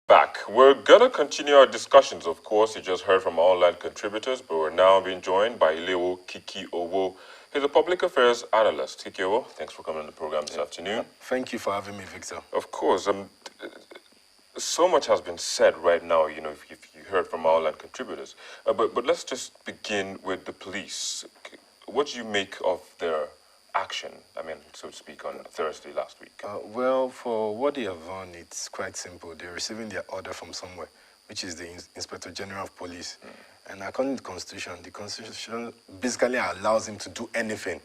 Back. We're going to continue our discussions, of course. You just heard from our online contributors, but we're now being joined by Ilewo Kiki Owo. He's a public affairs analyst. Kiki Owo, thanks for coming on the program this afternoon. Thank you for having me, Victor. Of course. So much has been said right now, you know, if you heard from our online contributors. But let's just begin with the police. What do you make of their action, I mean, so to speak, on Thursday last week? Well, for what they have done, it's quite simple. They're receiving their order from somewhere, which is the Inspector General of Police. And according to the Constitution basically allows him to do anything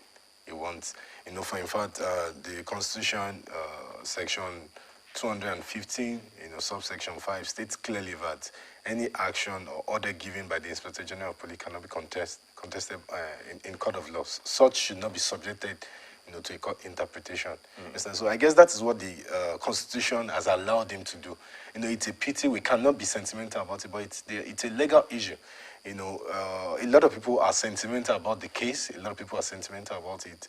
he wants. You know, for in fact, the Constitution, section 215, subsection 5 states clearly that any action or order given by the Inspector General of Police cannot be contested in court of law. Such should not be subjected, to a court interpretation. So I guess that is what the Constitution has allowed him to do. It's a pity we cannot be sentimental about it, but it's a legal issue. A lot of people are sentimental about the case. A lot of people are sentimental about it.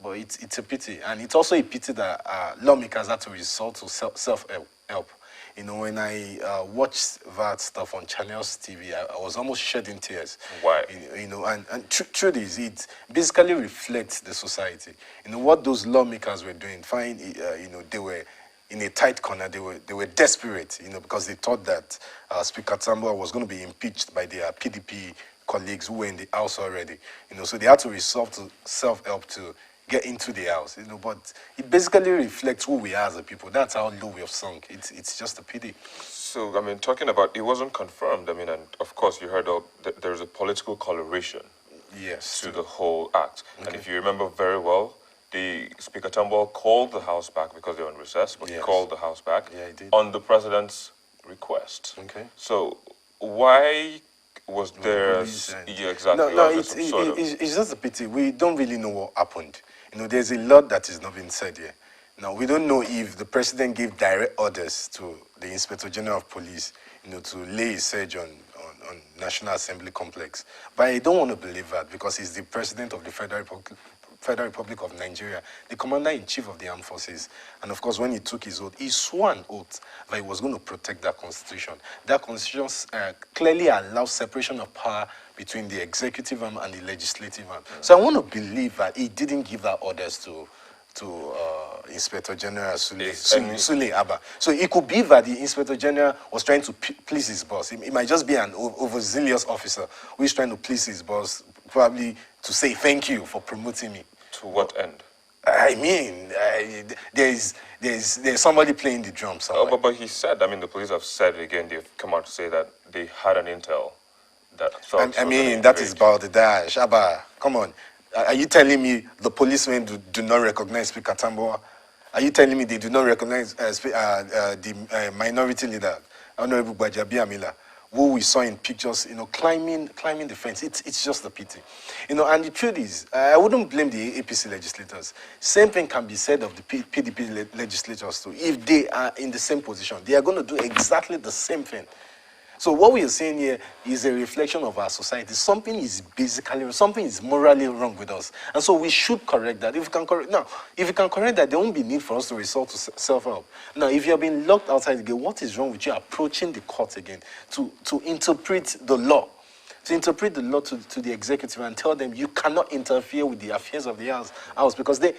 But it's a pity. And it's also a pity that lawmakers had to resort to self-help. When I watched that stuff on Channels TV, I was almost shedding tears. Why? And truth is, it basically reflects the society. What those lawmakers were doing, fine, they were in a tight corner. They were desperate, because they thought that Speaker Tambua was going to be impeached by their PDP colleagues who were in the house already. So they had to resort to self-help to get into the house, but it basically reflects who we are as a people. That's how low we have sunk. It's just a pity. So, I mean, talking about, it wasn't confirmed, I mean, and of course you heard that there's a political coloration to the whole act. Okay. And if you remember very well, the Speaker Tambua called the House back because they were on recess, but he called the House back on the President's request. Okay. So, why was there... Yeah, exactly. No, it's just a pity. We don't really know what happened. There's a lot that is not being said here. Now, we don't know if the president gave direct orders to the Inspector General of Police, to lay a siege on National Assembly complex. But I don't want to believe that because he's the president of the Federal Republic of Nigeria, the commander-in-chief of the armed forces. And of course, when he took his oath, he swore an oath that he was going to protect that constitution. That constitution clearly allows separation of power between the executive arm and the legislative arm. So I want to believe that he didn't give that orders to Inspector General Sule Abba. So it could be that the Inspector General was trying to please his boss. It might just be an overzealous officer who is trying to please his boss, probably to say thank you for promoting me. To what end? I mean, there's somebody playing the drums somewhere. Oh, but he said, I mean, the police have said again, they've come out to say that they had an intel that thought... I mean, that is about the dash. Abba, come on. Are you telling me the policemen do not recognize Speaker Tambua? Are you telling me they do not recognize the minority leader, Honorable Gbajabi Amila, who we saw in pictures, climbing the fence? It's just a pity. And the truth is, I wouldn't blame the APC legislators. Same thing can be said of the PDP legislators too. If they are in the same position, they are going to do exactly the same thing. So what we are saying here is a reflection of our society. Something is morally wrong with us. And so we should correct that. If we can correct that, there won't be need for us to resort to self-help. Now, if you have been locked outside again, what is wrong with you approaching the court again to interpret the law? To interpret the law to the executive and tell them you cannot interfere with the affairs of the house because they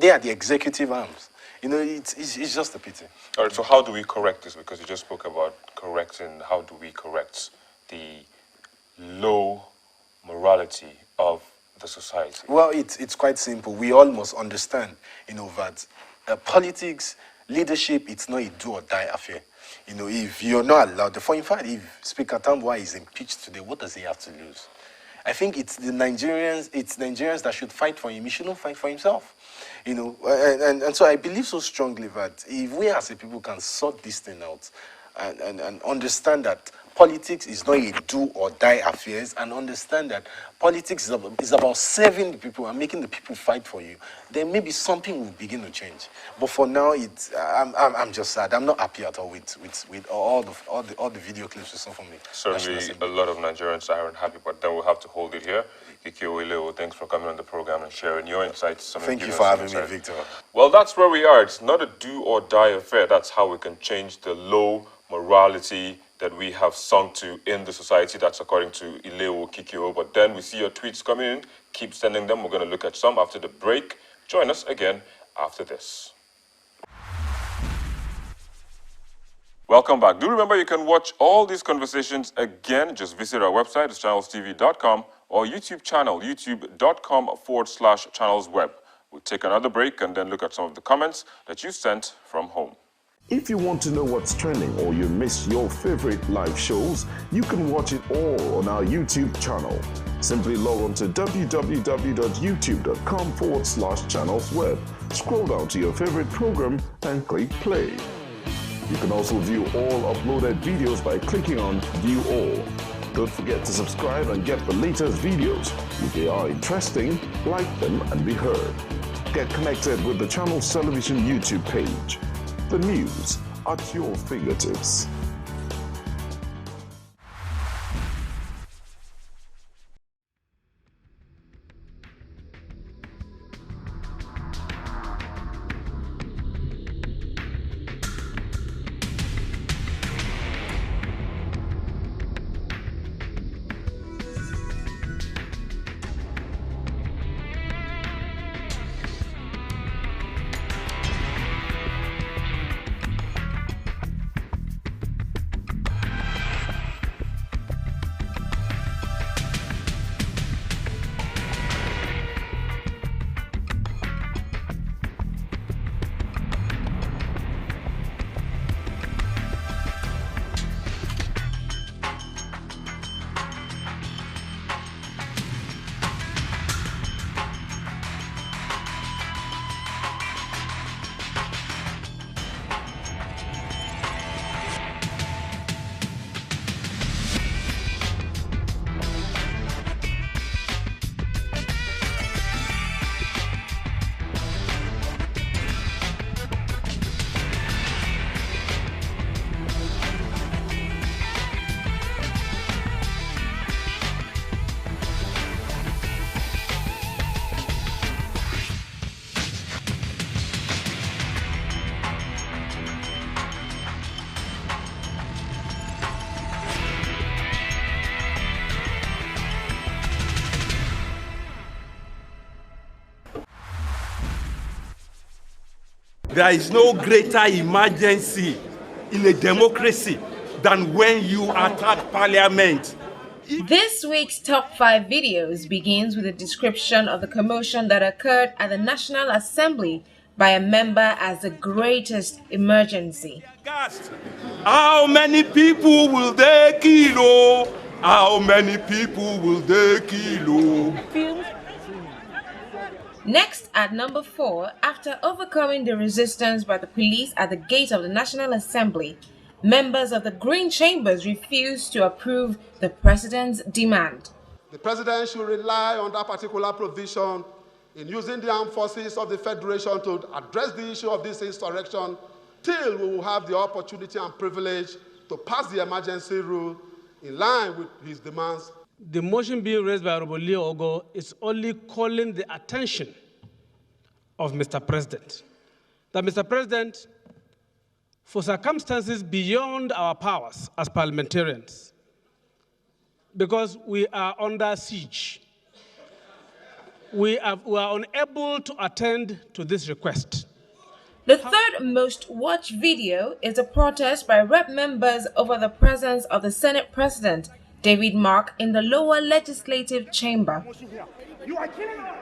are the executive arms. It's just a pity. All right, so how do we correct this? Because you just spoke about correcting. How do we correct the low morality of the society? Well, it's quite simple. We all must understand, that politics, leadership, it's not a do-or-die affair. If you're not allowed, in fact, if Speaker Tambua is impeached today, what does he have to lose? I think it's Nigerians that should fight for him. He shouldn't fight for himself. And so I believe so strongly that if we as a people can sort this thing out and understand that politics is not a do-or-die affairs and understand that politics is about serving the people and making the people fight for you, then maybe something will begin to change. But for now, I'm just sad. I'm not happy at all with all the video clips we saw from me. Certainly, a lot of Nigerians aren't happy, but then we'll have to hold it here. Kiki Owo, thanks for coming on the program and sharing your insights. Thank you for having me, Victor. Well, that's where we are. It's not a do-or-die affair. That's how we can change the low morality that we have sung to in the society. That's according to Ileo Kikio. But then we see your tweets coming in. Keep sending them. We're going to look at some after the break. Join us again after this. Welcome back. Do remember you can watch all these conversations again. Just visit our website, it's channelstv.com, or YouTube channel, youtube.com/channelsweb. We'll take another break and then look at some of the comments that you sent from home. If you want to know what's trending or you miss your favorite live shows, you can watch it all on our YouTube channel. Simply log on to www.youtube.com/channelsweb. Scroll down to your favorite program and click play. You can also view all uploaded videos by clicking on View All. Don't forget to subscribe and get the latest videos. If they are interesting, like them and be heard. Get connected with the channel's television YouTube page. The news at your fingertips. There is no greater emergency in a democracy than when you attack parliament. This week's top 5 videos begins with a description of the commotion that occurred at the National Assembly by a member as the greatest emergency. How many people will they kill? How many people will they kill? Next, at number 4, after overcoming the resistance by the police at the gate of the National Assembly, members of the Green Chambers refused to approve the president's demand. The president should rely on that particular provision in using the armed forces of the Federation to address the issue of this insurrection till we will have the opportunity and privilege to pass the emergency rule in line with his demands. The motion being raised by Honorable Leo Ogo is only calling the attention of Mr. President. That Mr. President, for circumstances beyond our powers as parliamentarians, because we are under siege, we are unable to attend to this request. The third most watched video is a protest by Rep members over the presence of the Senate President, David Mark, in the lower legislative chamber. You are killing us.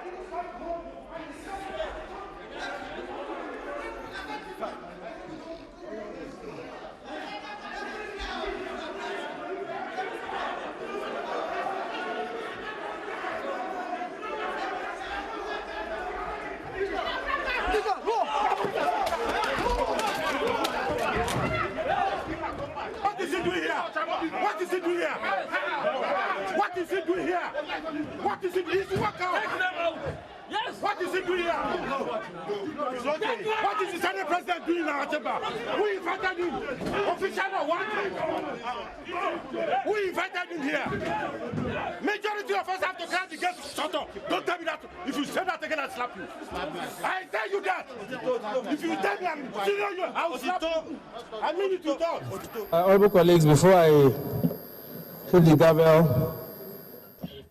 What is he doing here? What is he doing here? What is he doing here? What is he doing? He's walking out. Yes. What is he doing here? What is the Senate President doing in our chamber? Who invited him? Official or what? Who invited him here? Majority of us have to clear the gate to shut up. Don't tell me that. If you say that again, I'll slap you. I tell you that. that. If you tell me I'm serious, I will slap you. I mean it to talk. Honorable colleagues, before I hit the gavel.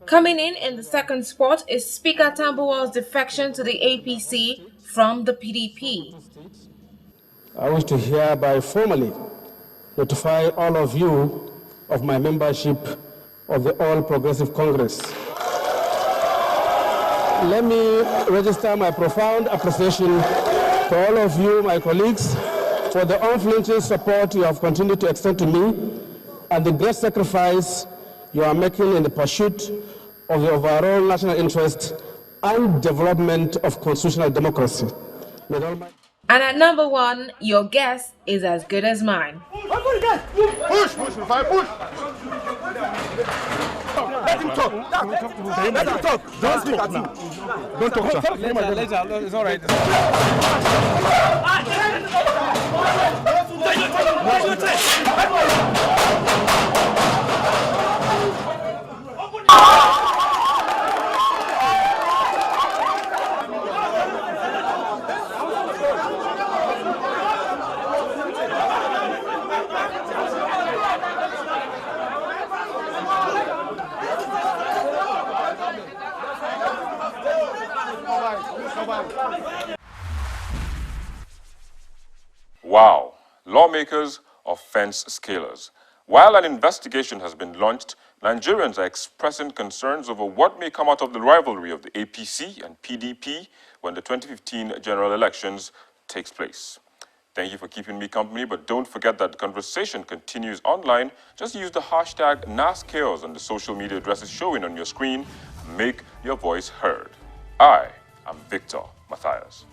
Coming in the second spot is Speaker Tambuwal's defection to the APC from the PDP. I wish to hereby formally notify all of you of my membership of the All Progressive Congress. Let me register my profound appreciation to all of you, my colleagues, for the unflinching support you have continued to extend to me and the great sacrifice you are making in the pursuit of the overall national interest and development of constitutional democracy. And at number 1, your guess is as good as mine. Push, push. Let him talk. Let him talk. Don't speak at him. Don't talk, sir. Later, it's all right. Wow, lawmakers are fence scalers. While an investigation has been launched, Nigerians are expressing concerns over what may come out of the rivalry of the APC and PDP when the 2015 general elections takes place. Thank you for keeping me company, but don't forget that the conversation continues online. Just use the hashtag NASChaos on the social media addresses showing on your screen and make your voice heard. I am Victor Matthias.